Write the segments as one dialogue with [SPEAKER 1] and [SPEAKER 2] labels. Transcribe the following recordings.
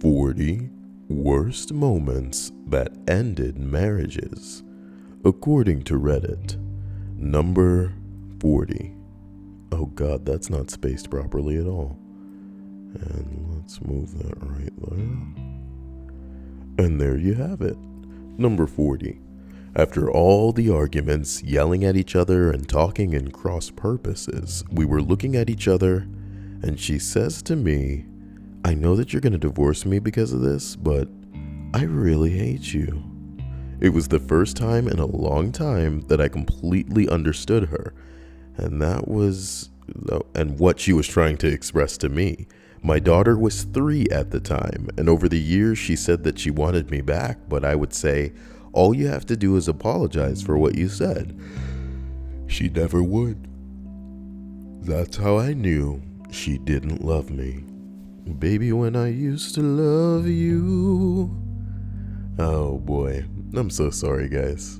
[SPEAKER 1] 40 Worst Moments That Ended Marriages, according to Reddit. Number 40. Oh god, that's not spaced properly at all. And let's move that right there. And there you have it. Number 40. After all the arguments, yelling at each other, and talking in cross purposes, we were looking at each other, and she says to me, "I know that you're going to divorce me because of this, but I really hate you." It was the first time in a long time that I completely understood her, and what she was trying to express to me. My daughter was 3 at the time, and over the years she said that she wanted me back, but I would say, all you have to do is apologize for what you said. She never would. That's how I knew she didn't love me. Baby, when I used to love you. Oh boy, I'm so sorry, guys.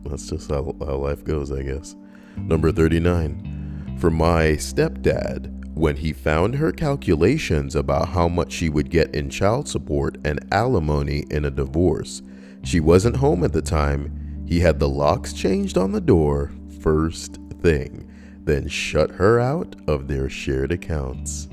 [SPEAKER 1] That's just how life goes, I guess. Number 39. For my stepdad, when he found her calculations about how much she would get in child support and alimony in a divorce. She wasn't home at the time. He had the locks changed on the door first thing, then shut her out of their shared accounts.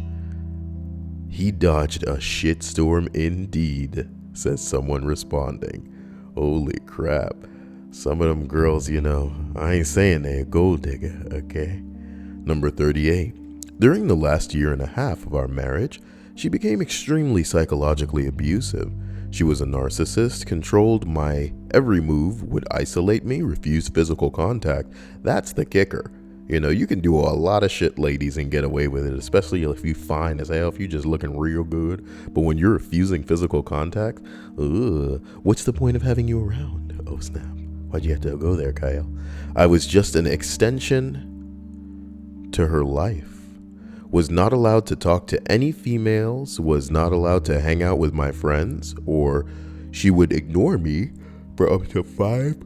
[SPEAKER 1] He dodged a shitstorm indeed, says someone responding. Holy crap. Some of them girls, I ain't saying they're a gold digger, okay? Number 38. During the last year and a half of our marriage, she became extremely psychologically abusive. She was a narcissist, controlled my every move, would isolate me, refuse physical contact. That's the kicker. You can do a lot of shit, ladies, and get away with it, especially if you fine as hell, if you just looking real good. But when you're refusing physical contact, what's the point of having you around? Oh, snap. Why'd you have to go there, Kyle? I was just an extension to her life. Was not allowed to talk to any females, was not allowed to hang out with my friends, or she would ignore me for up to 5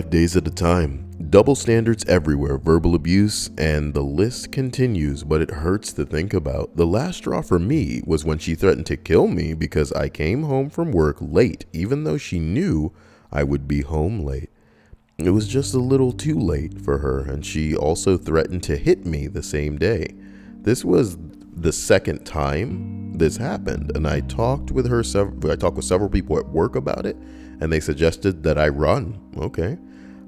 [SPEAKER 1] days at a time. Double standards everywhere, verbal abuse, and the list continues, but it hurts to think about. The last straw for me was when she threatened to kill me because I came home from work late, even though she knew I would be home late. It was just a little too late for her, and she also threatened to hit me the same day. This was the second time this happened, and I talked with several people at work about it, and they suggested that I run. Okay.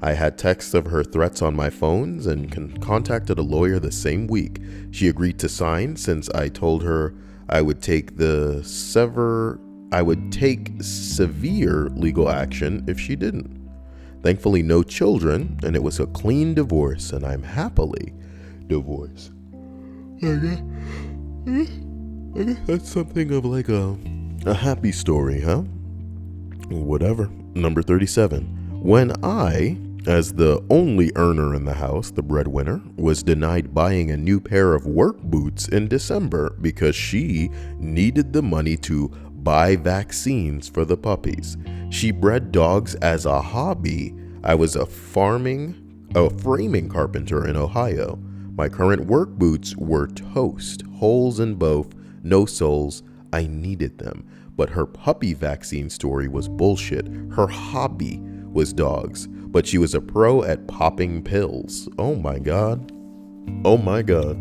[SPEAKER 1] I had texts of her threats on my phones and contacted a lawyer the same week. She agreed to sign since I told her I would take severe legal action if she didn't. Thankfully, no children, and it was a clean divorce, and I'm happily divorced. I guess that's something of like a happy story, huh? Whatever. Number 37. When I, as the only earner in the house, the breadwinner, was denied buying a new pair of work boots in December because she needed the money to buy vaccines for the puppies. She bred dogs as a hobby. I was a framing carpenter in Ohio. My current work boots were toast, holes in both, no soles. I needed them. But her puppy vaccine story was bullshit. Her hobby was dogs, but she was a pro at popping pills. Oh my god. Oh my god.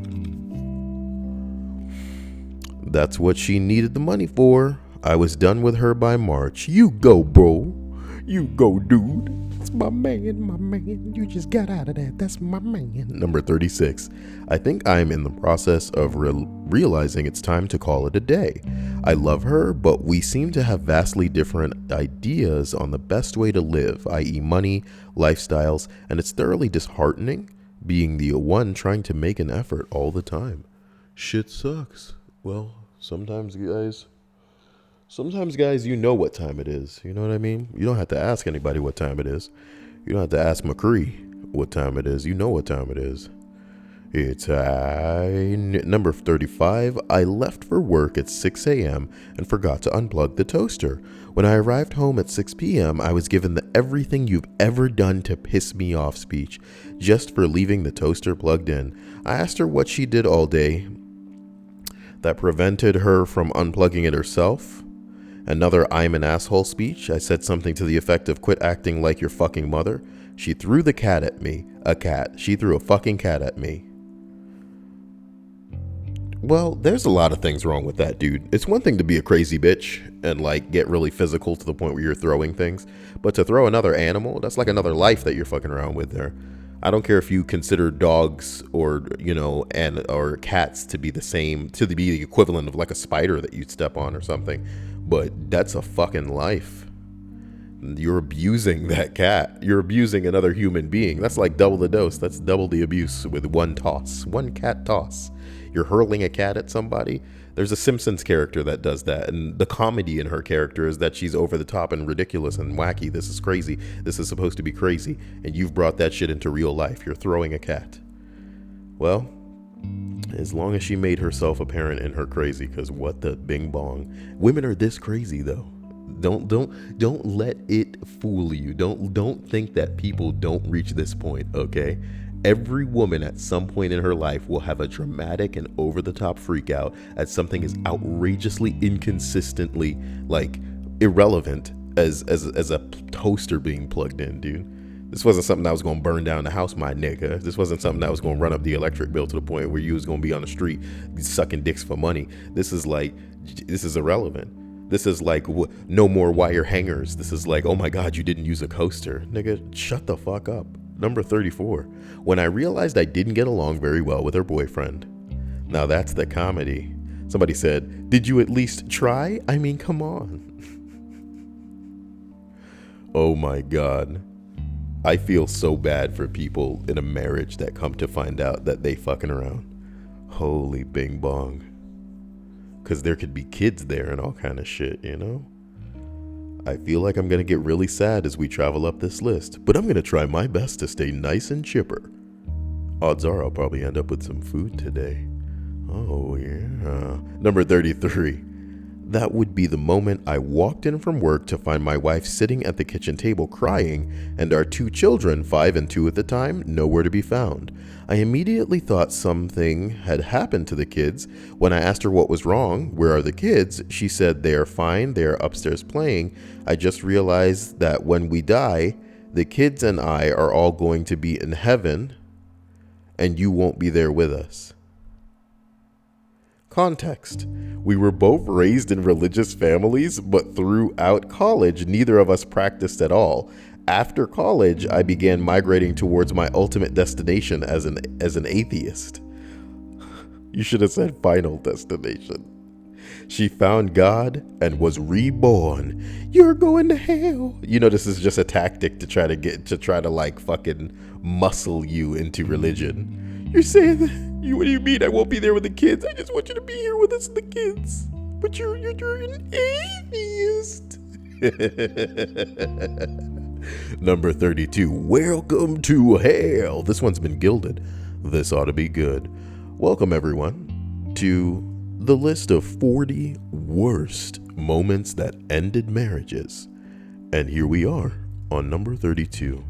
[SPEAKER 1] That's what she needed the money for. I was done with her by March. You go, bro. You go, dude. That's my man. You just got out of that. That's my man. Number 36. I think I'm in the process of realizing it's time to call it a day. I love her, but we seem to have vastly different ideas on the best way to live, i.e. money, lifestyles, and it's thoroughly disheartening being the one trying to make an effort all the time. Shit sucks. Well, sometimes guys, you know what time it is. You know what I mean? You don't have to ask anybody what time it is. You don't have to ask McCree what time it is. You know what time it is. It's number 35. I left for work at 6 a.m. and forgot to unplug the toaster. When I arrived home at 6 p.m., I was given the everything you've ever done to piss me off speech just for leaving the toaster plugged in. I asked her what she did all day that prevented her from unplugging it herself. Another "I'm an asshole" speech. I said something to the effect of "quit acting like your fucking mother." She threw the cat at me. A cat. She threw a fucking cat at me. Well, there's a lot of things wrong with that, dude. It's one thing to be a crazy bitch and like get really physical to the point where you're throwing things, but to throw another animal, that's like another life that you're fucking around with there. I don't care if you consider dogs or, or cats to be the same, to be the equivalent of like a spider that you'd step on or something, but that's a fucking life. You're abusing that cat. You're abusing another human being. That's like double the dose. That's double the abuse with one toss, one cat toss. You're hurling a cat at somebody. There's a Simpsons character that does that, and the comedy in her character is that she's over the top and ridiculous and wacky. This is crazy. This is supposed to be crazy, and you've brought that shit into real life. You're throwing a cat. Well, as long as she made herself apparent in her crazy, because what the bing bong. Women are this crazy though. Don't let it fool you. Don't think that people don't reach this point, okay? Every woman at some point in her life will have a dramatic and over-the-top freak out at something as outrageously inconsistently like irrelevant as a toaster being plugged in, dude. This wasn't something that was gonna burn down the house, my nigga. This wasn't something that was gonna run up the electric bill to the point where you was gonna be on the street sucking dicks for money. This is irrelevant. This is like no more wire hangers. This is like, oh my God, you didn't use a coaster. Nigga, shut the fuck up. Number 34. When I realized I didn't get along very well with her boyfriend. Now that's the comedy. Somebody said, did you at least try? I mean, come on. Oh my God. I feel so bad for people in a marriage that come to find out that they fucking around. Holy bing bong. Because there could be kids there and all kind of shit, you know? I feel like I'm going to get really sad as we travel up this list, but I'm going to try my best to stay nice and chipper. Odds are I'll probably end up with some food today. Oh, yeah. Number 33. That would be the moment I walked in from work to find my wife sitting at the kitchen table crying, and our 2 children, 5 and 2 at the time, nowhere to be found. I immediately thought something had happened to the kids. When I asked her what was wrong, where are the kids, she said they are fine, they are upstairs playing. I just realized that when we die, the kids and I are all going to be in heaven, and you won't be there with us. Context. We were both raised in religious families, but throughout college, neither of us practiced at all. After college, I began migrating towards my ultimate destination as an atheist. You should have said final destination. She found God and was reborn. You're going to hell. You know, this is just a tactic to try to like fucking muscle you into religion. You're saying that? What do you mean I won't be there with the kids? I just want you to be here with us and the kids. But you're an atheist. Number 32. Welcome to hell. This one's been gilded. This ought to be good. Welcome everyone to the list of 40 worst moments that ended marriages. And here we are on number 32.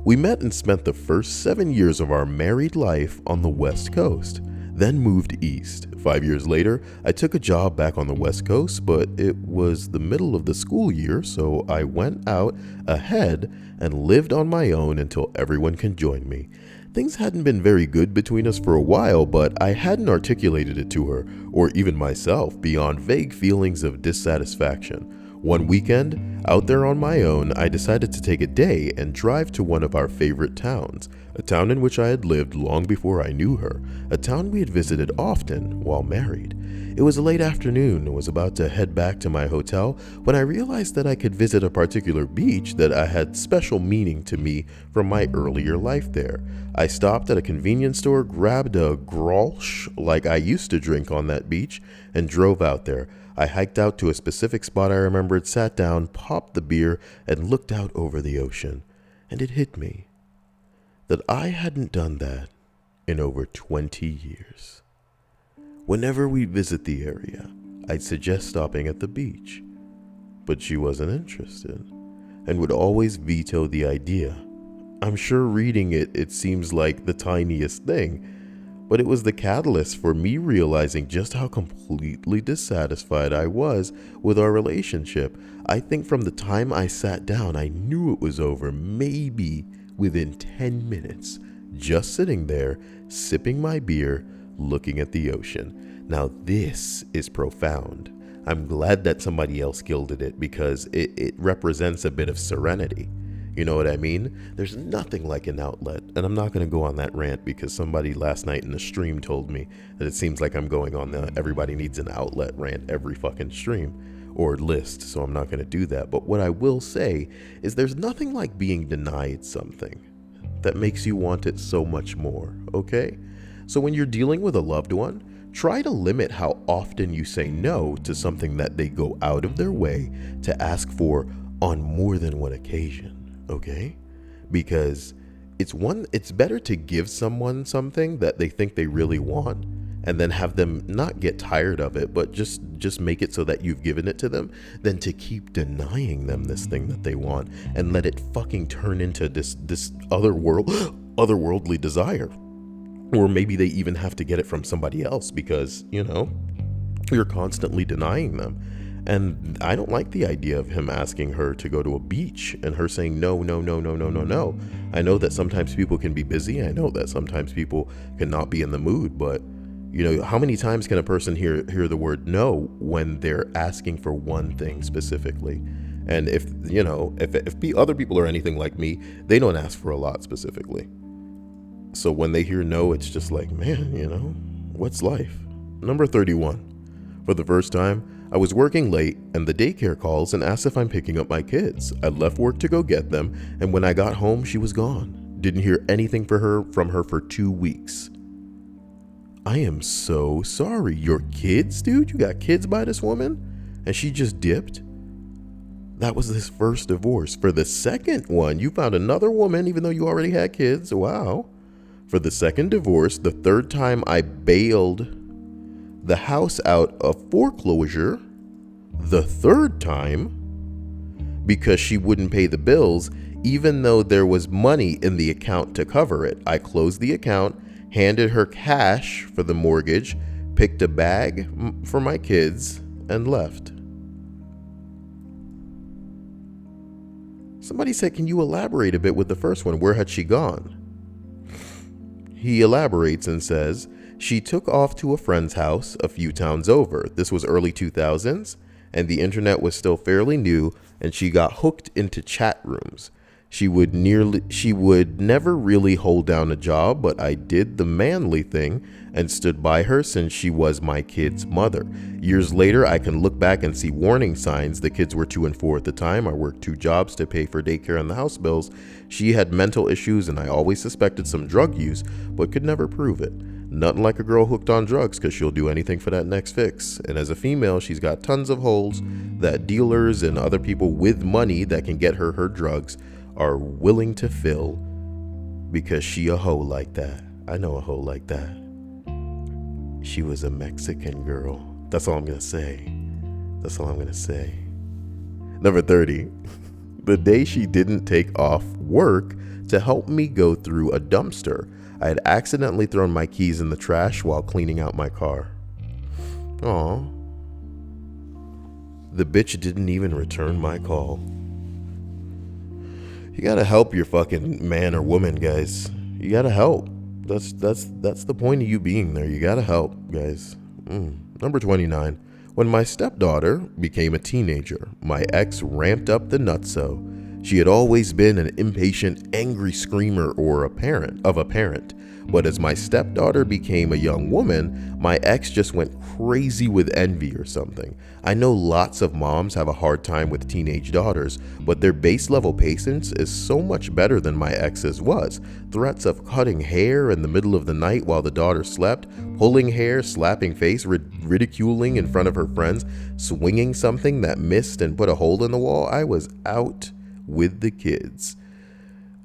[SPEAKER 1] We met and spent the first 7 years of our married life on the West Coast, then moved east. 5 years later, I took a job back on the West Coast, but it was the middle of the school year, so I went out ahead and lived on my own until everyone can join me. Things hadn't been very good between us for a while, but I hadn't articulated it to her, or even myself, beyond vague feelings of dissatisfaction. One weekend, out there on my own, I decided to take a day and drive to one of our favorite towns, a town in which I had lived long before I knew her, a town we had visited often while married. It was a late afternoon and was about to head back to my hotel when I realized that I could visit a particular beach that had special meaning to me from my earlier life there. I stopped at a convenience store, grabbed a Grolsch like I used to drink on that beach, and drove out there. I hiked out to a specific spot I remembered, sat down, popped the beer, and looked out over the ocean. And it hit me that I hadn't done that in over 20 years. Whenever we visit the area, I'd suggest stopping at the beach, but she wasn't interested and would always veto the idea. I'm sure reading it seems like the tiniest thing, but it was the catalyst for me realizing just how completely dissatisfied I was with our relationship. I think from the time I sat down, I knew it was over, maybe within 10 minutes, just sitting there, sipping my beer, looking at the ocean. Now, this is profound. I'm glad that somebody else gilded it because it represents a bit of serenity. You know what I mean? There's nothing like an outlet. And I'm not going to go on that rant because somebody last night in the stream told me that it seems like I'm going on the everybody needs an outlet rant every fucking stream or list. So I'm not going to do that. But what I will say is there's nothing like being denied something that makes you want it so much more. Okay? So when you're dealing with a loved one, try to limit how often you say no to something that they go out of their way to ask for on more than one occasion. Okay? Because it's better to give someone something that they think they really want and then have them not get tired of it, but just make it so that you've given it to them, than to keep denying them this thing that they want and let it fucking turn into this otherworldly desire. Or maybe they even have to get it from somebody else because, you're constantly denying them. And I don't like the idea of him asking her to go to a beach and her saying no, no, no, no, no, no, no. I know that sometimes people can be busy. I know that sometimes people cannot be in the mood, but how many times can a person hear the word no when they're asking for one thing specifically? And if other people are anything like me, they don't ask for a lot specifically. So when they hear no, it's just like, man, what's life? Number 31. For the first time, I was working late and the daycare calls and asked if I'm picking up my kids. I left work to go get them, and when I got home, she was gone. Didn't hear anything from her for 2 weeks. I am so sorry. Your kids, dude? You got kids by this woman? And she just dipped? That was his first divorce. For the second one, you found another woman even though you already had kids. Wow. For the second divorce, the third time I bailed the house out of foreclosure, the third time, because she wouldn't pay the bills, even though there was money in the account to cover it. I closed the account, handed her cash for the mortgage, picked a bag for my kids, and left. Somebody said, can you elaborate a bit with the first one? Where had she gone? He elaborates and says, she took off to a friend's house a few towns over. This was early 2000s, and the internet was still fairly new, and she got hooked into chat rooms. She would never really hold down a job, but I did the manly thing and stood by her since she was my kid's mother. Years later, I can look back and see warning signs. The kids were 2 and 4 at the time. I worked 2 jobs to pay for daycare and the house bills. She had mental issues, and I always suspected some drug use, but could never prove it. Nothing like a girl hooked on drugs, because she'll do anything for that next fix. And as a female, she's got tons of holes that dealers and other people with money that can get her drugs are willing to fill, because she a hoe like that. I know a hoe like that. She was a Mexican girl. That's all I'm gonna say. Number 30. The day she didn't take off work to help me go through a dumpster. I had accidentally thrown my keys in the trash while cleaning out my car. Aw. The bitch didn't even return my call. You gotta help your fucking man or woman, guys. You gotta help. That's the point of you being there. You gotta help, guys. Number 29. When my stepdaughter became a teenager, my ex ramped up the nutso. She had always been an impatient, angry screamer of a parent. But as my stepdaughter became a young woman, my ex just went crazy with envy or something. I know lots of moms have a hard time with teenage daughters, but their base level patience is so much better than my ex's was. Threats of cutting hair in the middle of the night while the daughter slept, pulling hair, slapping face, ridiculing in front of her friends, swinging something that missed and put a hole in the wall. I was out with the kids.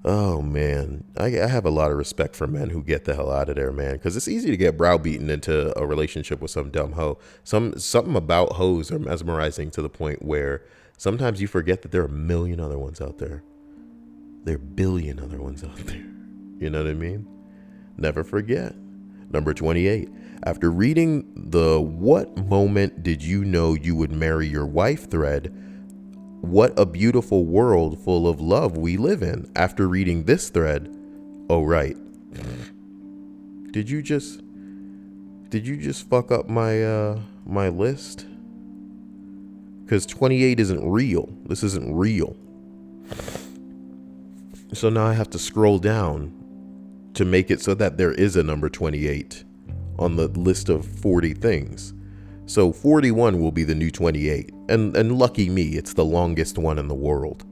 [SPEAKER 1] Oh man, I have a lot of respect for men who get the hell out of there, man, because it's easy to get browbeaten into a relationship with some dumb hoe. Something about hoes are mesmerizing to the point where sometimes you forget that there are a million other ones out there. There are a billion other ones out there. You know what I mean? Never forget. Number 28. After reading the "What moment did you know you would marry your wife" thread, what a beautiful world full of love we live in. After reading this thread, oh right. Did you just fuck up my list? Because 28 isn't real. This isn't real. So now I have to scroll down to make it so that there is a number 28 on the list of 40 things. So 41 will be the new 28. And lucky me, it's the longest one in the world.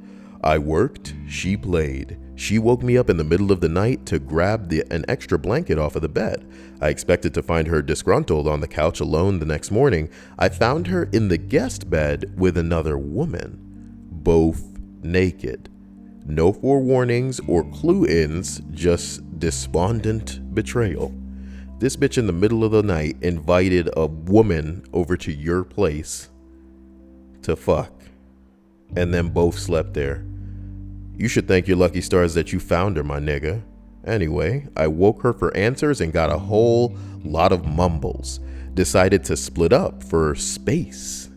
[SPEAKER 1] I worked, she played. She woke me up in the middle of the night to grab an extra blanket off of the bed. I expected to find her disgruntled on the couch alone the next morning. I found her in the guest bed with another woman, both naked. No forewarnings or clue-ins, just despondent betrayal. This bitch in the middle of the night invited a woman over to your place to fuck, and then both slept there. You should thank your lucky stars that you found her, my nigga. Anyway, I woke her for answers and got a whole lot of mumbles. Decided to split up for space.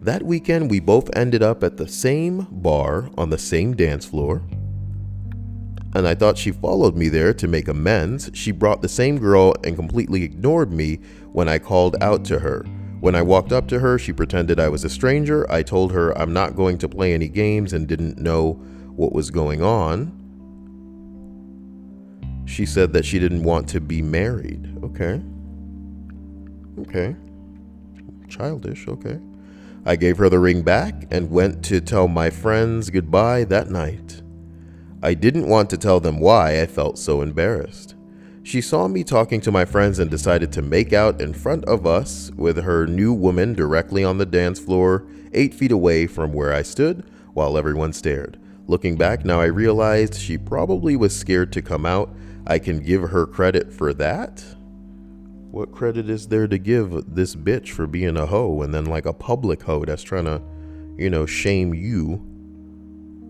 [SPEAKER 1] That weekend, we both ended up at the same bar on the same dance floor. And I thought she followed me there to make amends. She brought the same girl and completely ignored me when I called out to her. When I walked up to her, she pretended I was a stranger. I told her I'm not going to play any games and didn't know what was going on. She said that she didn't want to be married. Okay. Childish, okay. I gave her the ring back and went to tell my friends goodbye that night. I didn't want to tell them why I felt so embarrassed. She saw me talking to my friends and decided to make out in front of us with her new woman directly on the dance floor, 8 feet away from where I stood, while everyone stared. Looking back now, I realized she probably was scared to come out. I can give her credit for that. What credit is there to give this bitch for being a hoe and then like a public hoe that's trying to, shame you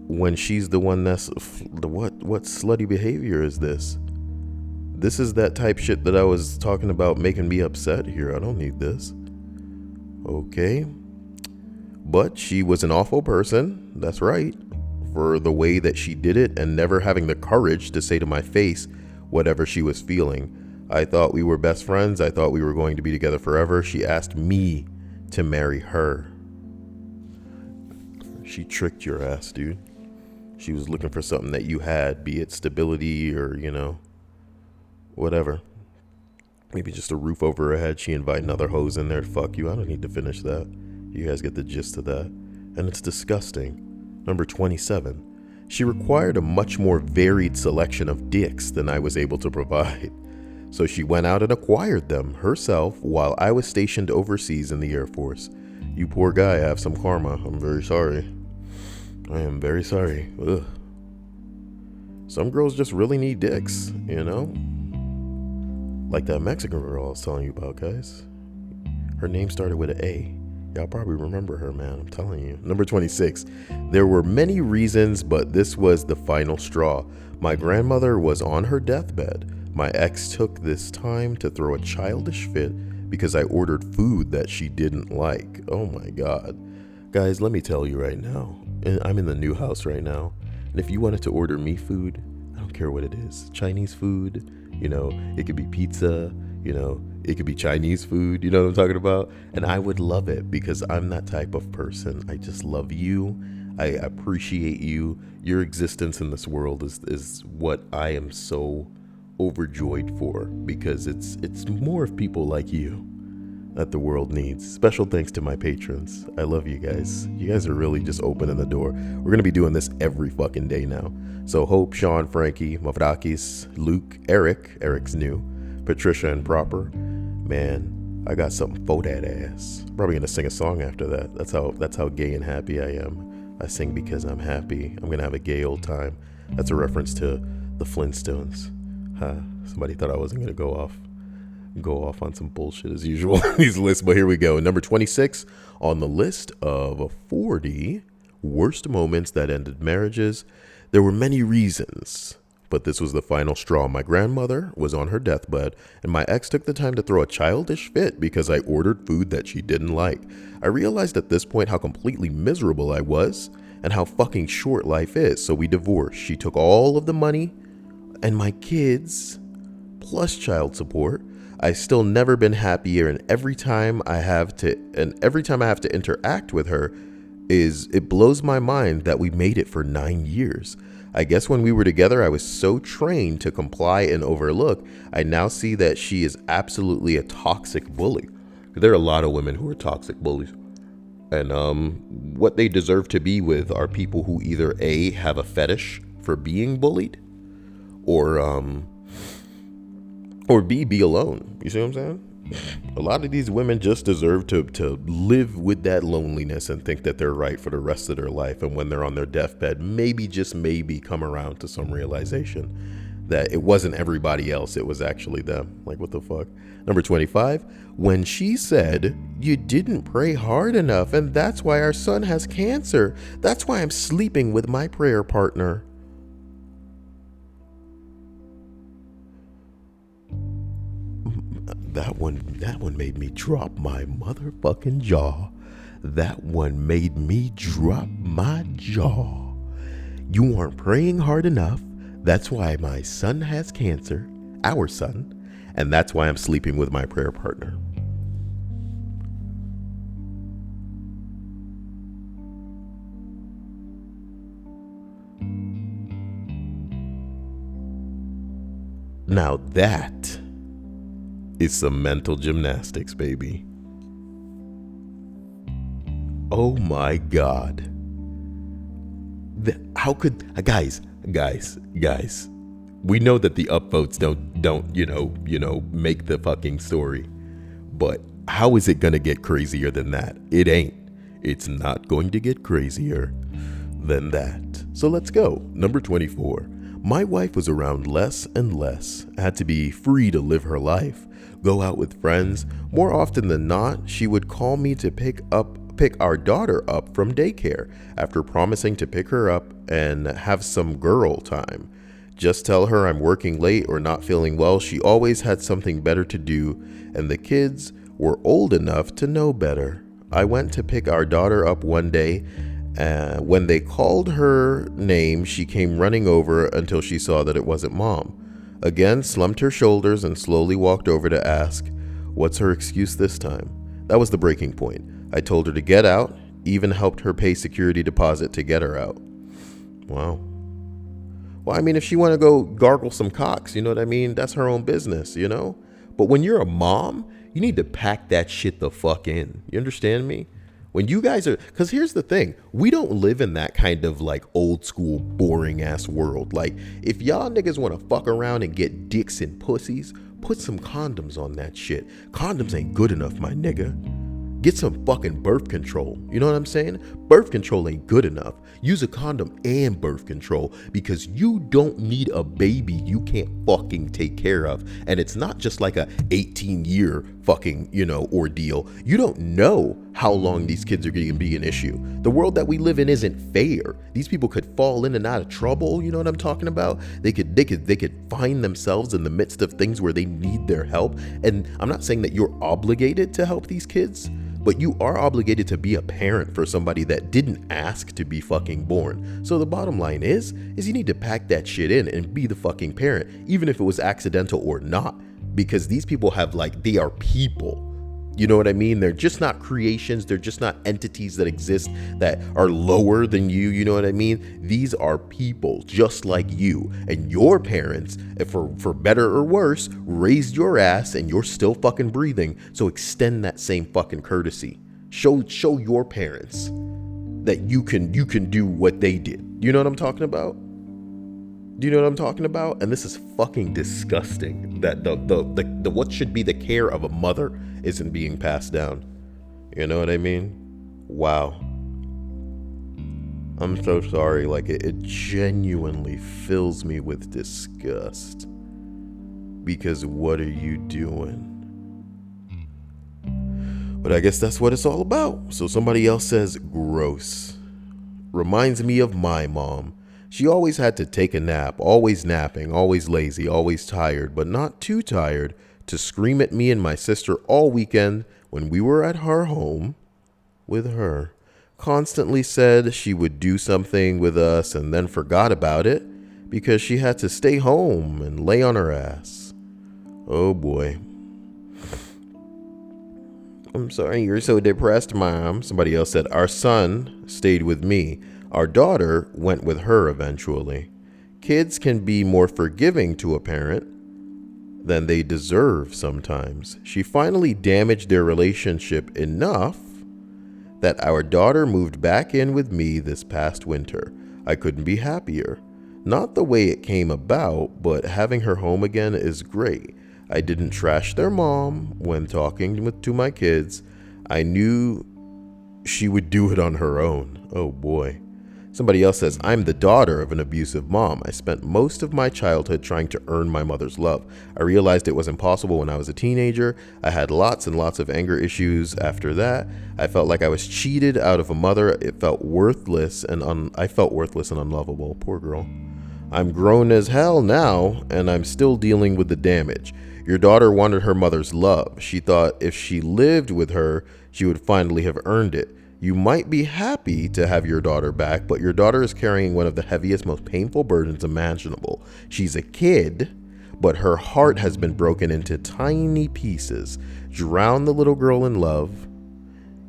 [SPEAKER 1] when she's the one that's what slutty behavior is this? This is that type shit that I was talking about making me upset here. I don't need this. Okay. But she was an awful person. That's right. For the way that she did it and never having the courage to say to my face whatever she was feeling. I thought we were best friends. I thought we were going to be together forever. She asked me to marry her. She tricked your ass, dude. She was looking for something that you had, be it stability or, whatever. Maybe just a roof over her head. She invited other hoes in there to fuck you. I don't need to finish that. You guys get the gist of that. And it's disgusting. Number 27. She required a much more varied selection of dicks than I was able to provide. So she went out and acquired them herself while I was stationed overseas in the Air Force. You poor guy, I have some karma. I'm very sorry. I am very sorry. Ugh. Some girls just really need dicks, Like that Mexican girl I was telling you about, guys. Her name started with an A. Y'all probably remember her, man. I'm telling you. Number 26. There were many reasons, but this was the final straw. My grandmother was on her deathbed. My ex took this time to throw a childish fit because I ordered food that she didn't like. Oh my God. Guys, let me tell you right now. I'm in the new house right now. And if you wanted to order me food, I don't care what it is. Chinese food, it could be pizza, it could be Chinese food, you know what I'm talking about? And I would love it because I'm that type of person. I just love you. I appreciate you. Your existence in this world is what I am so overjoyed for because it's more of people like you that the world needs. Special thanks to my patrons. I love you guys. You guys are really just opening the door. We're going to be doing this every fucking day now. So Hope, Sean, Frankie, Mavrakis, Luke, Eric's new, Patricia, and Proper. Man, I got something for that ass. I'm probably going to sing a song after that. That's how gay and happy I am. I sing because I'm happy. I'm going to have a gay old time. That's a reference to the Flintstones. Somebody thought I wasn't going to go off on some bullshit as usual on these lists, but here we go. Number 26 on the list of 40 worst moments that ended marriages. There were many reasons But this was the final straw. My grandmother was on her deathbed, and my ex took the time to throw a childish fit because I ordered food that she didn't like. I realized at this point how completely miserable I was and how fucking short life is, so we divorced. She took all of the money and my kids, plus child support. I still never been happier, and every time I have to interact with her, it blows my mind that we made it for 9 years. I guess when we were together, I was so trained to comply and overlook. I now see that she is absolutely a toxic bully. There are a lot of women who are toxic bullies. And what they deserve to be with are people who either A, have a fetish for being bullied, or B, be alone. You see what I'm saying? A lot of these women just deserve to live with that loneliness and think that they're right for the rest of their life. And when they're on their deathbed, maybe, just maybe, come around to some realization that it wasn't everybody else, it was actually them. Like, what the fuck? Number 25, when she said, "You didn't pray hard enough, and that's why our son has cancer. That's why I'm sleeping with my prayer partner." That one made me drop my motherfucking jaw. That one made me drop my jaw. You weren't praying hard enough. That's why my son has cancer, our son, and that's why I'm sleeping with my prayer partner. Now that is some mental gymnastics, baby. Oh my God. How could guys? We know that the upvotes don't make the fucking story. But how is it gonna get crazier than that? It ain't. It's not going to get crazier than that. So let's go. Number 24. My wife was around less and less, had to be free to live her life, go out with friends. More often than not, she would call me to pick our daughter up from daycare after promising to pick her up and have some girl time. Just tell her I'm working late or not feeling well. She always had something better to do, and the kids were old enough to know better. I went to pick our daughter up one day. When they called her name, she came running over until she saw that it wasn't Mom. Again, slumped her shoulders and slowly walked over to ask, what's her excuse this time? That was the breaking point. I told her to get out, even helped her pay security deposit to get her out. Wow. Well, I mean, if she want to go gargle some cocks, you know what I mean? That's her own business, you know? But when you're a mom, you need to pack that shit the fuck in. You understand me? When you guys are, because here's the thing, we don't live in that kind of like old school boring ass world. Like, if y'all niggas want to fuck around and get dicks and pussies, put some condoms on that shit. Condoms ain't good enough, my nigga. Get some fucking birth control. You know what I'm saying? Birth control ain't good enough. Use a condom and birth control, because you don't need a baby you can't fucking take care of. And it's not just like a 18-year fucking, ordeal. You don't know how long these kids are going to be an issue. The world that we live in isn't fair. These people could fall in and out of trouble. You know what I'm talking about? They could find themselves in the midst of things where they need their help. And I'm not saying that you're obligated to help these kids, but you are obligated to be a parent for somebody that didn't ask to be fucking born. So the bottom line is you need to pack that shit in and be the fucking parent, even if it was accidental or not, because these people they are people. You know what I mean? They're just not creations. They're just not entities that exist that are lower than you. You know what I mean? These are people just like you. And your parents, for better or worse, raised your ass and you're still fucking breathing. So extend that same fucking courtesy. Show your parents that you can do what they did. You know what I'm talking about? Do you know what I'm talking about? And this is fucking disgusting that the what should be the care of a mother isn't being passed down. You know what I mean? Wow. I'm so sorry. Like, it genuinely fills me with disgust. Because what are you doing? But I guess that's what it's all about. So somebody else says, gross. Reminds me of my mom. She always had to take a nap, always napping, always lazy, always tired, but not too tired to scream at me and my sister all weekend when we were at her home with her. Constantly said she would do something with us and then forgot about it because she had to stay home and lay on her ass. Oh boy. I'm sorry you're so depressed, Mom. Somebody else said, our son stayed with me. Our daughter went with her eventually. Kids can be more forgiving to a parent than they deserve sometimes. She finally damaged their relationship enough that our daughter moved back in with me this past winter. I couldn't be happier. Not the way it came about, but having her home again is great. I didn't trash their mom when talking to my kids. I knew she would do it on her own. Oh boy. Somebody else says, I'm the daughter of an abusive mom. I spent most of my childhood trying to earn my mother's love. I realized it was impossible when I was a teenager. I had lots and lots of anger issues after that. I felt like I was cheated out of a mother. It felt worthless and I felt worthless and unlovable. Poor girl. I'm grown as hell now, and I'm still dealing with the damage. Your daughter wanted her mother's love. She thought if she lived with her, she would finally have earned it. You might be happy to have your daughter back, but your daughter is carrying one of the heaviest, most painful burdens imaginable. She's a kid, but her heart has been broken into tiny pieces. Drown the little girl in love.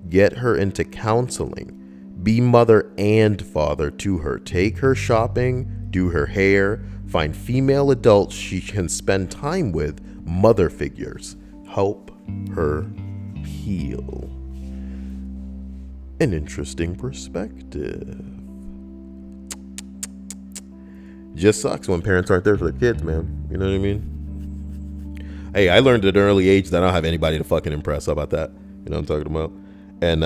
[SPEAKER 1] Get her into counseling. Be mother and father to her. Take her shopping, do her hair, find female adults she can spend time with, mother figures. Help her heal. An interesting perspective. Just sucks when parents aren't there for their kids, man. You know what I mean? Hey, I learned at an early age that I don't have anybody to fucking impress. How about that? You know what I'm talking about? And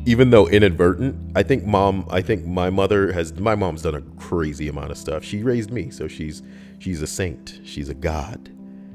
[SPEAKER 1] even though inadvertent, I think my mom's done a crazy amount of stuff. She raised me, so she's a saint. She's a god.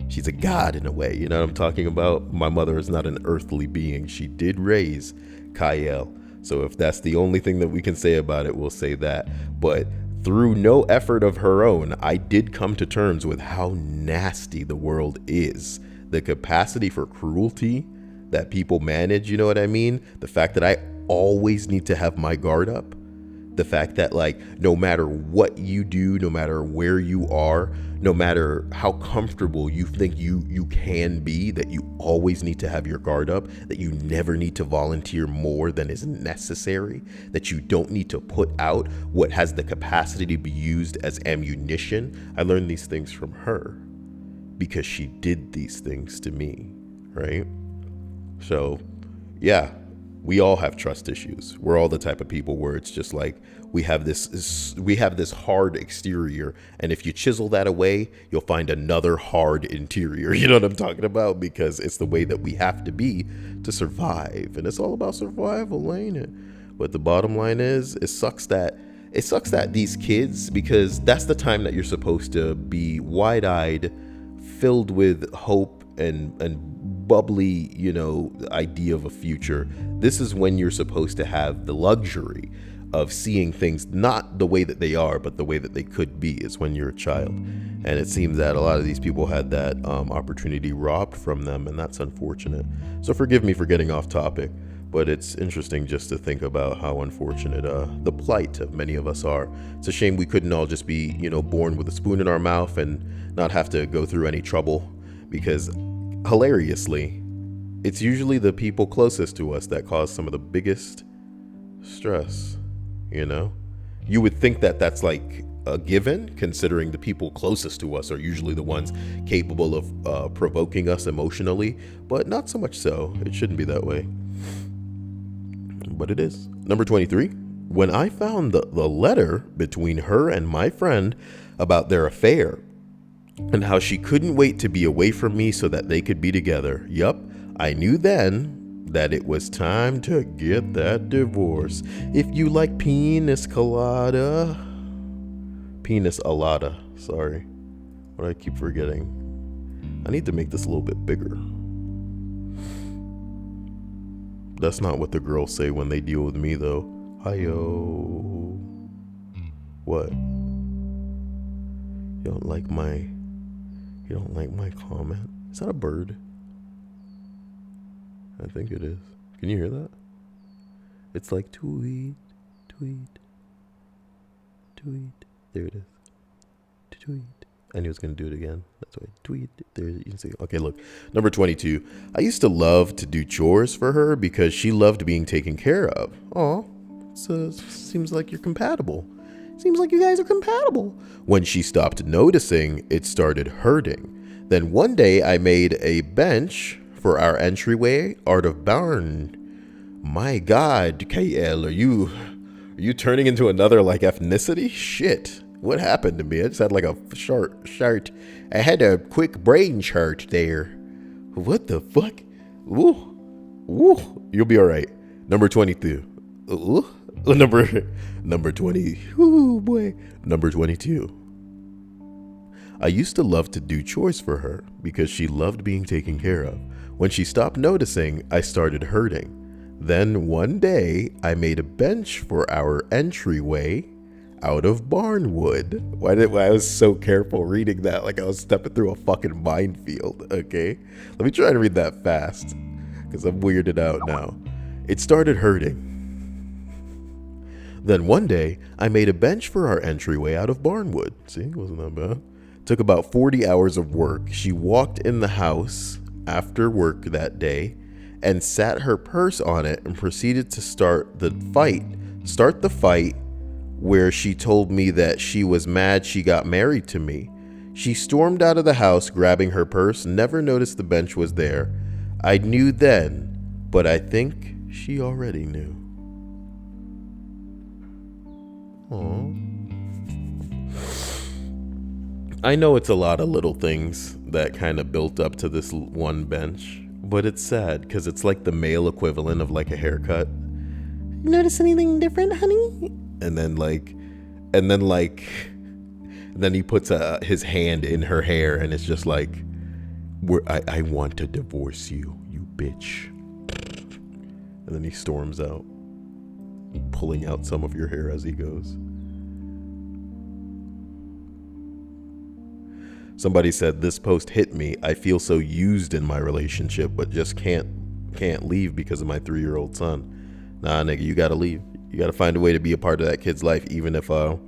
[SPEAKER 1] She's a god in a way. You know what I'm talking about? My mother is not an earthly being. She did raise Kyle. So if that's the only thing that we can say about it, we'll say that. But through no effort of her own, I did come to terms with how nasty the world is. The capacity for cruelty that people manage, you know what I mean? The fact that I always need to have my guard up. The fact that, like, no matter what you do, no matter where you are, no matter how comfortable you think you can be, that you always need to have your guard up, that you never need to volunteer more than is necessary, that you don't need to put out what has the capacity to be used as ammunition. I learned these things from her because she did these things to me, right? So, yeah. We all have trust issues. We're all the type of people where it's just like we have this hard exterior, and if you chisel that away, you'll find another hard interior. You know what I'm talking about? Because it's the way that we have to be to survive, and it's all about survival, ain't it? But the bottom line is, it sucks that these kids, because that's the time that you're supposed to be wide-eyed, filled with hope and bubbly, you know, idea of a future. This is when you're supposed to have the luxury of seeing things not the way that they are, but the way that they could be, is when you're a child. And it seems that a lot of these people had that opportunity robbed from them, and that's unfortunate. So forgive me for getting off topic, but it's interesting just to think about how unfortunate the plight of many of us are. It's a shame we couldn't all just be, you know, born with a spoon in our mouth and not have to go through any trouble, because hilariously, it's usually the people closest to us that cause some of the biggest stress, you know? You would think that that's like a given, considering the people closest to us are usually the ones capable of provoking us emotionally, but not so much so. It shouldn't be that way. But it is. Number 23. When I found the letter between her and my friend about their affair, and how she couldn't wait to be away from me so that they could be together. Yup, I knew then that it was time to get that divorce. If you like pina colada, sorry. What do I keep forgetting? I need to make this a little bit bigger. That's not what the girls say when they deal with me, though. Hi-yo. What? You don't like my comment? Is that a bird? I think it is. Can you hear that? It's like tweet, tweet, tweet. There it is. Tweet. I knew I was going to do it again. That's why. Tweet. There you can see. Okay, look. Number 22. I used to love to do chores for her because she loved being taken care of. Aw. So seems like you're compatible. Seems like you guys are compatible. When she stopped noticing, it started hurting. Then one day I made a bench for our entryway out of barn. My God, KL, are you turning into another like ethnicity? Shit. What happened to me? I just had like a short. I had a quick brain chart there. What the fuck? Ooh. You'll be all right. Number 22. Ooh. Number 20. Ooh, boy. Number 22. I used to love to do chores for her because she loved being taken care of. When she stopped noticing, I started hurting. Then one day, I made a bench for our entryway out of barn wood. Why I was so careful reading that, like I was stepping through a fucking minefield, okay? Let me try to read that fast, because I'm weirded out now. It started hurting. Then one day, I made a bench for our entryway out of barn wood. See, wasn't that bad? Took about 40 hours of work. She walked in the house after work that day and sat her purse on it and proceeded to start the fight where she told me that she was mad she got married to me. She stormed out of the house grabbing her purse, never noticed the bench was there. I knew then, but I think she already knew. Aww. I know it's a lot of little things that kind of built up to this one bench, but it's sad because it's like the male equivalent of like a haircut. Notice anything different, honey? And then he puts his hand in her hair and it's just like, I want to divorce you, you bitch. And then he storms out, pulling out some of your hair as he goes. Somebody said, this post hit me. I feel so used in my relationship, but just can't leave because of my 3-year-old son. Nah, nigga, you gotta leave. You gotta find a way to be a part of that kid's life, even if you're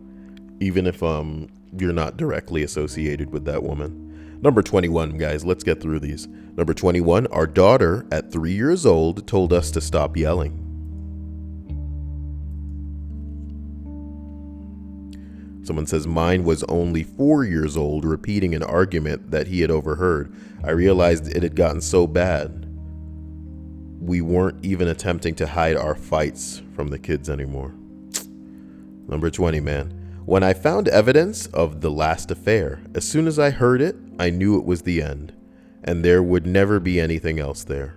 [SPEAKER 1] not directly associated with that woman. Number 21, guys, let's get through these. Number 21, our daughter at 3 years old told us to stop yelling. Someone says, mine was only 4 years old, repeating an argument that he had overheard. I realized it had gotten so bad. We weren't even attempting to hide our fights from the kids anymore. Number 20, man. When I found evidence of the last affair, as soon as I heard it, I knew it was the end, and there would never be anything else there.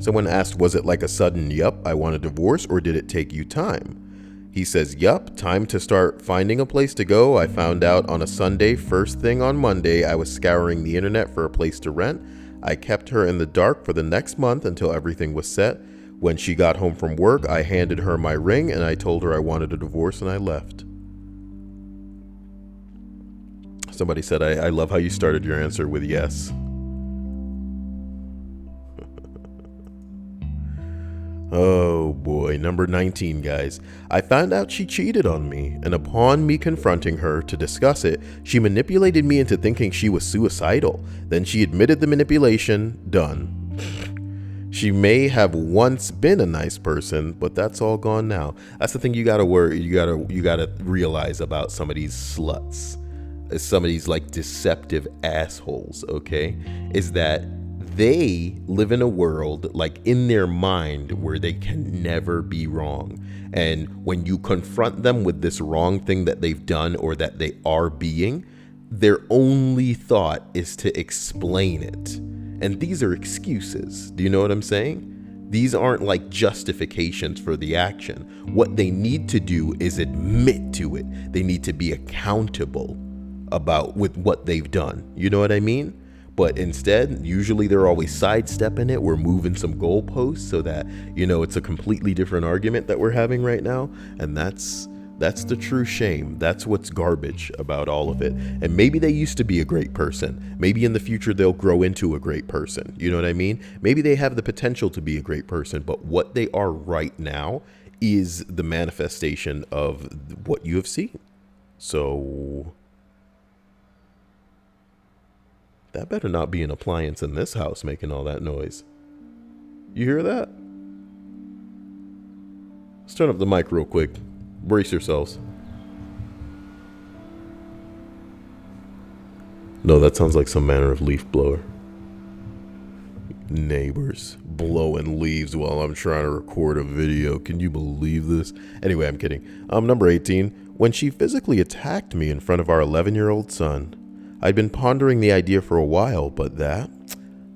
[SPEAKER 1] Someone asked, was it like a sudden, yup, I want a divorce, or did it take you time? He says, yup, time to start finding a place to go. I found out on a Sunday. First thing on Monday, I was scouring the internet for a place to rent. I kept her in the dark for the next month until everything was set. When she got home from work, I handed her my ring and I told her I wanted a divorce and I left. Somebody said, I love how you started your answer with yes. Oh boy, number 19, guys. I found out she cheated on me, and upon me confronting her to discuss it, she manipulated me into thinking she was suicidal. Then she admitted the manipulation. Done. She may have once been a nice person, but that's all gone now. That's the thing you gotta worry. You gotta realize about some of these sluts, some of these like deceptive assholes. Okay, is that they live in a world like in their mind where they can never be wrong. And when you confront them with this wrong thing that they've done or that they are being, their only thought is to explain it. And these are excuses. Do you know what I'm saying? These aren't like justifications for the action. What they need to do is admit to it. They need to be accountable with what they've done. You know what I mean? But instead, usually they're always sidestepping it. We're moving some goalposts so that, it's a completely different argument that we're having right now. And that's the true shame. That's what's garbage about all of it. And maybe they used to be a great person. Maybe in the future they'll grow into a great person. You know what I mean? Maybe they have the potential to be a great person, but what they are right now is the manifestation of what you have seen. So that better not be an appliance in this house making all that noise. You hear that? Let's turn up the mic real quick. Brace yourselves. No, that sounds like some manner of leaf blower. Neighbors blowing leaves while I'm trying to record a video. Can you believe this? Anyway, I'm kidding. Number 18. When she physically attacked me in front of our 11-year-old son. I'd been pondering the idea for a while, but that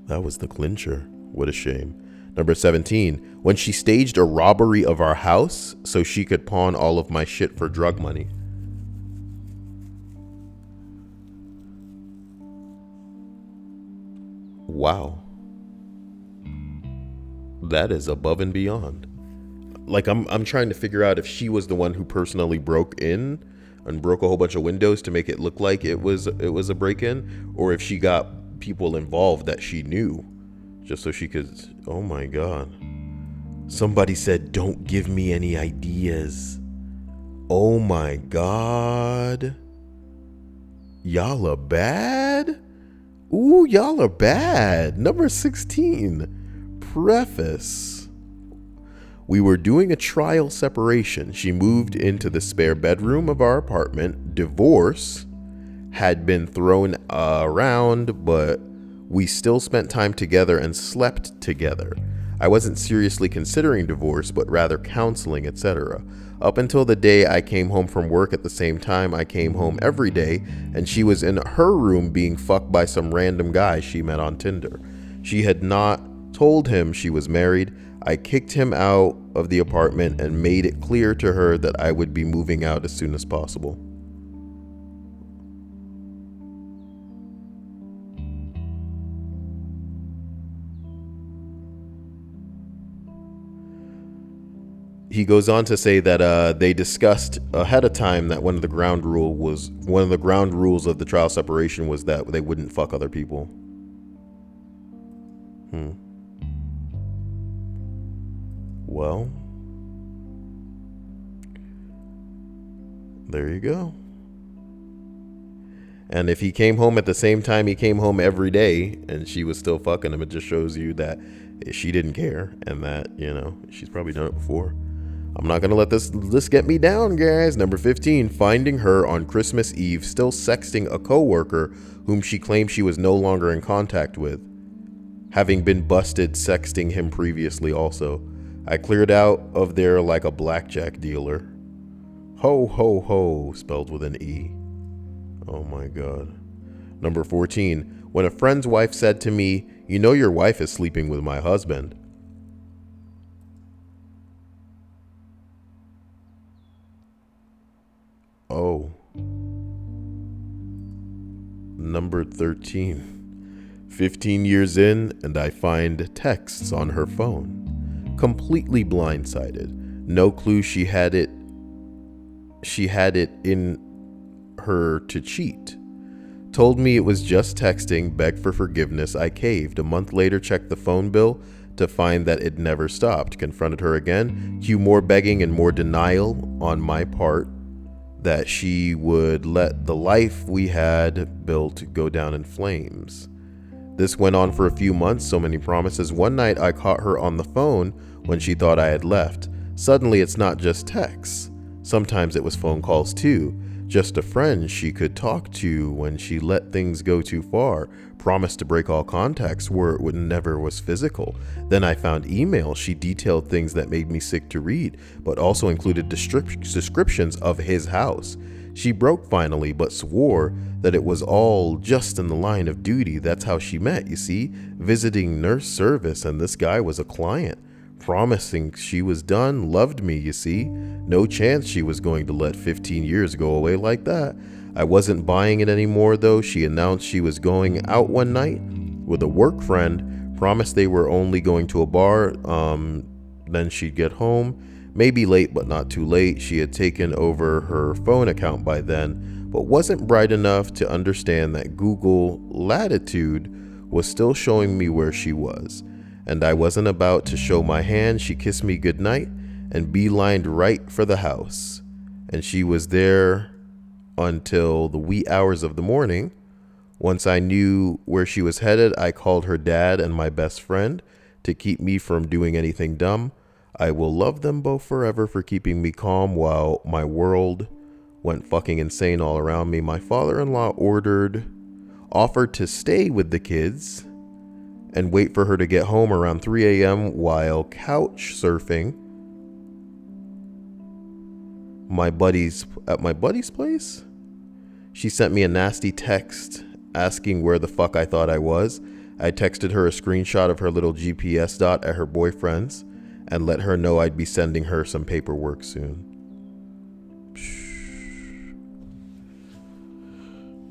[SPEAKER 1] was the clincher. What a shame. Number 17, when she staged a robbery of our house so she could pawn all of my shit for drug money. Wow. That is above and beyond. Like, I'm trying to figure out if she was the one who personally broke in and broke a whole bunch of windows to make it look like it was a break-in, or if she got people involved that she knew just so she could. Oh my God. Somebody said, don't give me any ideas. Oh my God. Y'all are bad? Ooh, y'all are bad. Number 16. Preface. We were doing a trial separation. She moved into the spare bedroom of our apartment. Divorce had been thrown around, but we still spent time together and slept together. I wasn't seriously considering divorce, but rather counseling, etc. Up until the day I came home from work at the same time I came home every day, and she was in her room being fucked by some random guy she met on Tinder. She had not told him she was married. I kicked him out of the apartment and made it clear to her that I would be moving out as soon as possible. He goes on to say that they discussed ahead of time that one of the ground rules of the trial separation was that they wouldn't fuck other people. Well, there you go. And if he came home at the same time he came home every day and she was still fucking him, it just shows you that she didn't care and that, she's probably done it before. I'm not going to let this get me down, guys. Number 15, finding her on Christmas Eve still sexting a coworker whom she claimed she was no longer in contact with, having been busted sexting him previously also. I cleared out of there like a blackjack dealer. Ho, ho, ho, spelled with an E. Oh my God. Number 14, when a friend's wife said to me, "You know your wife is sleeping with my husband." Oh. Number 13, 15 years in and I find texts on her phone. Completely blindsided. No clue she had it in her to cheat. Told me it was just texting, begged for forgiveness. I caved. A month later, checked the phone bill to find that it never stopped. Confronted her again. Cue more begging and more denial on my part that she would let the life we had built go down in flames. This went on for a few months, so many promises. One night I caught her on the phone when she thought I had left. Suddenly it's not just texts. Sometimes it was phone calls too. Just a friend she could talk to when she let things go too far. Promised to break all contacts where it never was physical. Then I found emails. She detailed things that made me sick to read, but also included descriptions of his house. She broke finally, but swore that it was all just in the line of duty. That's how she met, you see, visiting nurse service, and this guy was a client. Promising she was done, loved me, you see. No chance she was going to let 15 years go away like that. I wasn't buying it anymore though. She announced she was going out one night with a work friend, promised they were only going to a bar, then she'd get home, maybe late but not too late. She had taken over her phone account by then, but wasn't bright enough to understand that Google Latitude was still showing me where she was. And I wasn't about to show my hand. She kissed me goodnight and beelined right for the house. And she was there until the wee hours of the morning. Once I knew where she was headed, I called her dad and my best friend to keep me from doing anything dumb. I will love them both forever for keeping me calm while my world went fucking insane all around me. My father-in-law offered to stay with the kids and wait for her to get home around 3 a.m. while couch surfing at my buddy's place. She sent me a nasty text asking where the fuck I thought I was. I texted her a screenshot of her little GPS dot at her boyfriend's and let her know I'd be sending her some paperwork soon.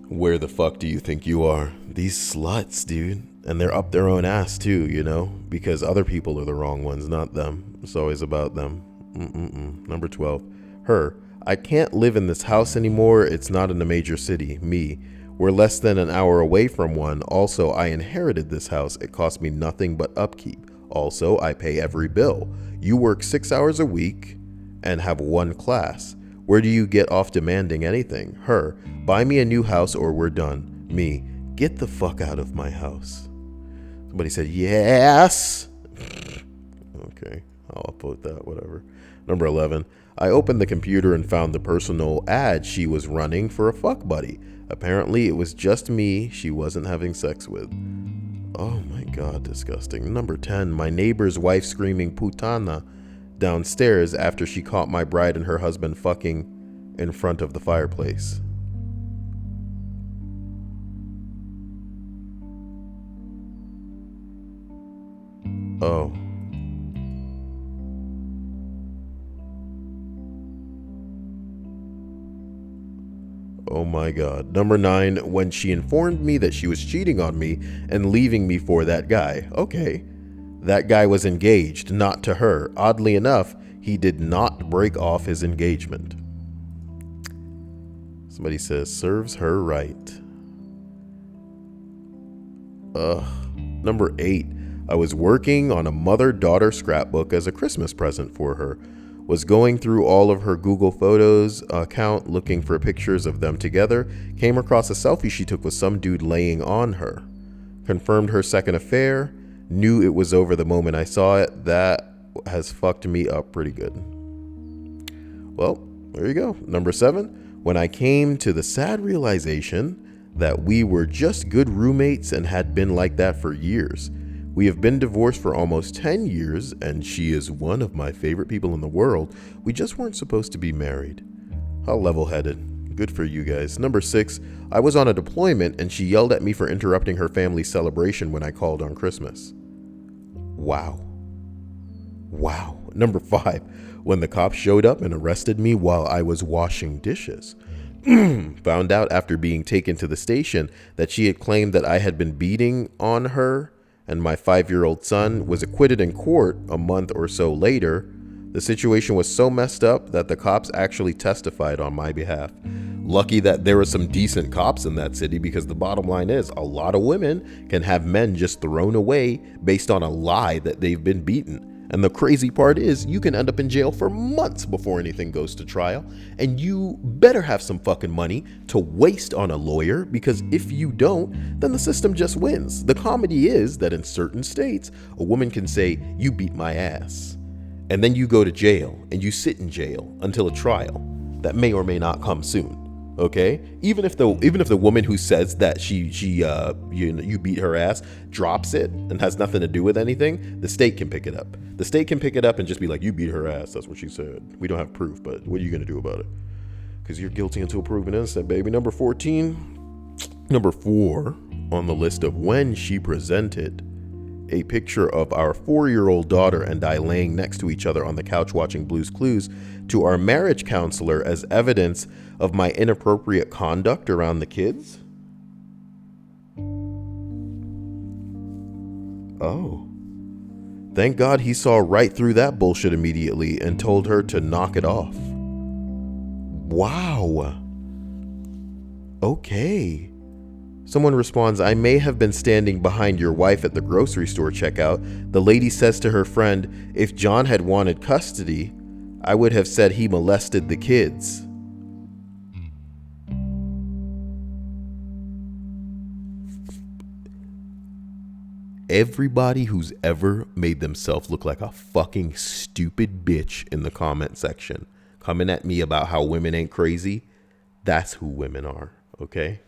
[SPEAKER 1] Where the fuck do you think you are? These sluts, dude. And they're up their own ass too, you know, because other people are the wrong ones, not them. It's always about them. Number 12. Her. I can't live in this house anymore. It's not in a major city. Me. We're less than an hour away from one. Also, I inherited this house. It cost me nothing but upkeep. Also, I pay every bill. You work 6 hours a week and have one class. Where do you get off demanding anything? Her. Buy me a new house or we're done. Me. Get the fuck out of my house. Somebody said, yes. Okay, I'll upload that, whatever. Number 11. I opened the computer and found the personal ad she was running for a fuck buddy. Apparently, it was just me she wasn't having sex with. Oh my god, disgusting. Number 10. My neighbor's wife screaming putana downstairs after she caught my bride and her husband fucking in front of the fireplace. Oh. Oh my god. Number 9, when she informed me that she was cheating on me and leaving me for that guy. Okay. That guy was engaged, not to her. Oddly enough, he did not break off his engagement. Somebody says, serves her right. Number 8. I was working on a mother-daughter scrapbook as a Christmas present for her. Was going through all of her Google Photos account looking for pictures of them together. Came across a selfie she took with some dude laying on her. Confirmed her second affair. Knew it was over the moment I saw it. That has fucked me up pretty good. Well, there you go. Number 7. When I came to the sad realization that we were just good roommates and had been like that for years. We have been divorced for almost 10 years, and she is one of my favorite people in the world. We just weren't supposed to be married. How level-headed. Good for you guys. Number 6, I was on a deployment, and she yelled at me for interrupting her family's celebration when I called on Christmas. Wow. Number 5, when the cops showed up and arrested me while I was washing dishes. Found out after being taken to the station that she had claimed that I had been beating on her and my 5-year-old son. Was acquitted in court a month or so later. The situation was so messed up that the cops actually testified on my behalf. Lucky that there were some decent cops in that city, because the bottom line is a lot of women can have men just thrown away based on a lie that they've been beaten. And the crazy part is you can end up in jail for months before anything goes to trial. And you better have some fucking money to waste on a lawyer, because if you don't, then the system just wins. The comedy is that in certain states, a woman can say, "You beat my ass." And then you go to jail and you sit in jail until a trial that may or may not come soon. Okay, even if the woman who says that you beat her ass drops it and has nothing to do with anything, the state can pick it up. The state can pick it up and just be like, "You beat her ass. That's what she said. We don't have proof, but what are you gonna do about it? Because you're guilty until proven innocent, baby." Number 14, number 4 on the list of when she presented a picture of our 4-year-old daughter and I laying next to each other on the couch watching Blue's Clues to our marriage counselor as evidence of my inappropriate conduct around the kids? Oh. Thank God he saw right through that bullshit immediately and told her to knock it off. Wow. Okay. Someone responds, I may have been standing behind your wife at the grocery store checkout. The lady says to her friend, if John had wanted custody, I would have said he molested the kids. Everybody who's ever made themselves look like a fucking stupid bitch in the comment section, coming at me about how women ain't crazy, that's who women are, okay?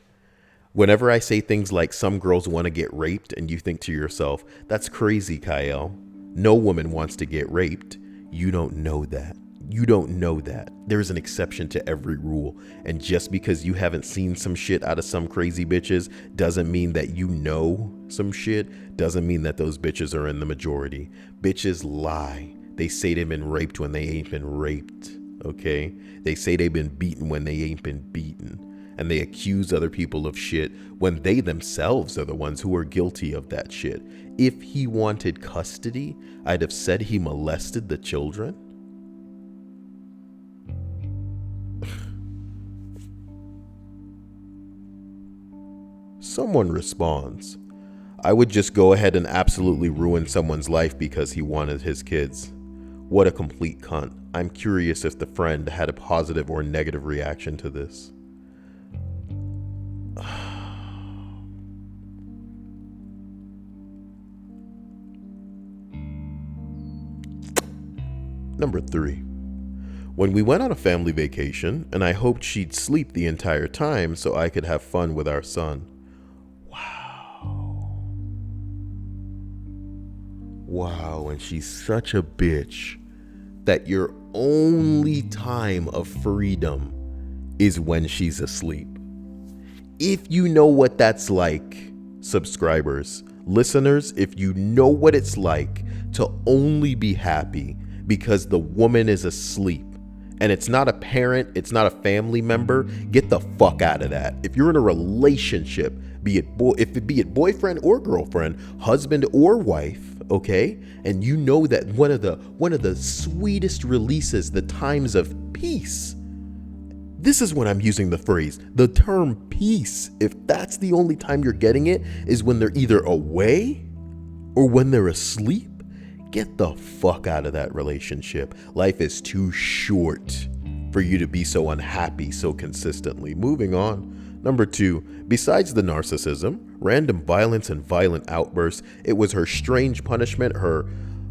[SPEAKER 1] Whenever I say things like some girls want to get raped and you think to yourself, that's crazy, Kyle. No woman wants to get raped. You don't know that. You don't know that. There's an exception to every rule. And just because you haven't seen some shit out of some crazy bitches doesn't mean that you know some shit. Doesn't mean that those bitches are in the majority. Bitches lie. They say they've been raped when they ain't been raped. Okay? They say they've been beaten when they ain't been beaten. And they accuse other people of shit when they themselves are the ones who are guilty of that shit. If he wanted custody, I'd have said he molested the children. Someone responds, I would just go ahead and absolutely ruin someone's life because he wanted his kids. What a complete cunt. I'm curious if the friend had a positive or negative reaction to this. Number 3. When we went on a family vacation, and I hoped she'd sleep the entire time so I could have fun with our son. Wow, and she's such a bitch that your only time of freedom is when she's asleep. If you know what that's like, subscribers, listeners, if you know what it's like to only be happy because the woman is asleep, and it's not a parent, it's not a family member, get the fuck out of that. If you're in a relationship, be it boyfriend or girlfriend, husband or wife, okay, and you know that one of the sweetest releases, the times of peace. This is when I'm using the term peace. If that's the only time you're getting it, is when they're either away or when they're asleep. Get the fuck out of that relationship. Life is too short for you to be so unhappy so consistently. Moving on. Number 2, besides the narcissism, random violence and violent outbursts, it was her strange punishment, her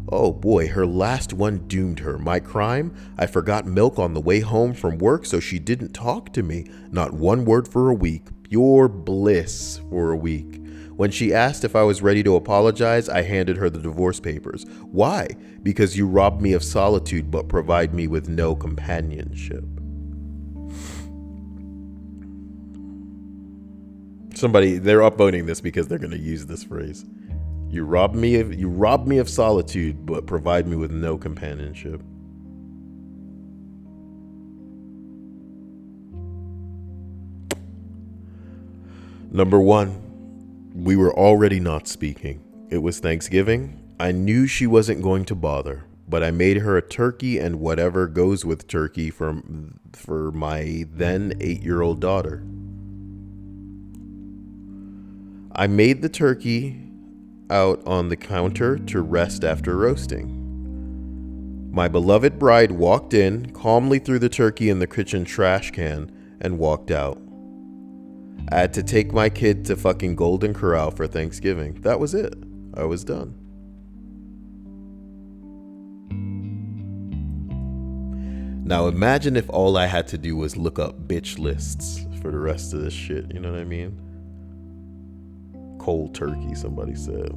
[SPEAKER 1] last one doomed her. My crime? I forgot milk on the way home from work, so she didn't talk to me. Not one word for a week. Pure bliss for a week. When she asked if I was ready to apologize, I handed her the divorce papers. Why? Because you robbed me of solitude but provide me with no companionship. They're upvoting this because they're going to use this phrase. You robbed me of solitude but provide me with no companionship. Number 1. We were already not speaking. It was Thanksgiving. I knew she wasn't going to bother, but I made her a turkey and whatever goes with turkey for my then 8-year-old daughter. I made the turkey out on the counter to rest after roasting. My beloved bride walked in, calmly threw the turkey in the kitchen trash can, and walked out. I had to take my kid to fucking Golden Corral for Thanksgiving. That was it. I was done. Now imagine if all I had to do was look up bitch lists for the rest of this shit. You know what I mean? Cold turkey, somebody said.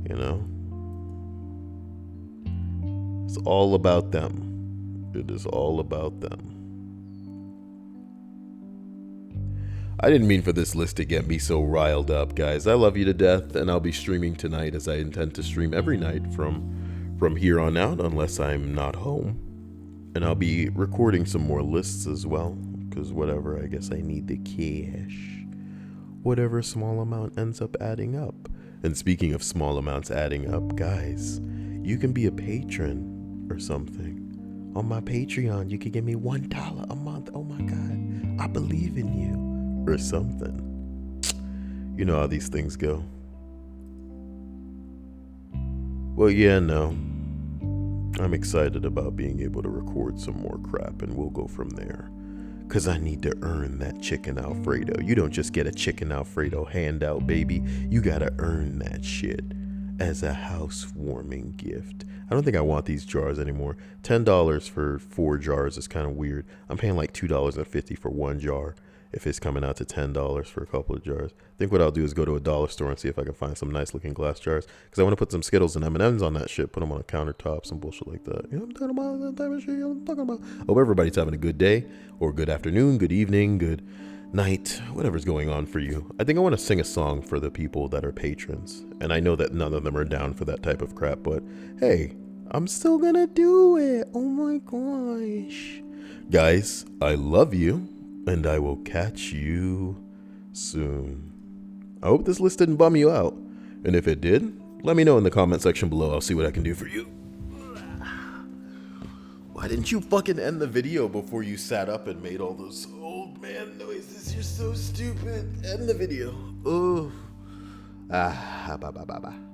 [SPEAKER 1] You know? It's all about them. It is all about them. I didn't mean for this list to get me so riled up, guys. I love you to death, and I'll be streaming tonight as I intend to stream every night from here on out, unless I'm not home. And I'll be recording some more lists as well, because whatever, I guess I need the cash. Whatever small amount ends up adding up. And speaking of small amounts adding up, guys, you can be a patron or something. On my Patreon, you could give me $1 a month. Oh my God, I believe in you. Or something. You know how these things go. Well, yeah, no. I'm excited about being able to record some more crap, and we'll go from there. Because I need to earn that chicken Alfredo. You don't just get a chicken Alfredo handout, baby. You gotta earn that shit as a housewarming gift. I don't think I want these jars anymore. $10 for 4 jars is kind of weird. I'm paying like $2.50 for 1 jar if it's coming out to $10 for a couple of jars. I think what I'll do is go to a dollar store and see if I can find some nice looking glass jars, because I want to put some Skittles and M&Ms on that shit, put them on a countertop, some bullshit like that. You know what I'm talking about? That type of shit, you know what I'm talking about? Hope everybody's having a good day, or good afternoon, good evening, good night, whatever's going on for you. I think I want to sing a song for the people that are patrons, and I know that none of them are down for that type of crap, but hey, I'm still gonna do it. Oh my gosh. Guys, I love you, and I will catch you soon. I hope this list didn't bum you out, and if it did, let me know in the comment section below. I'll see what I can do for you. Why didn't you fucking end the video before you sat up and made all those old man noises? You're so stupid. End the video. Oh. Bye.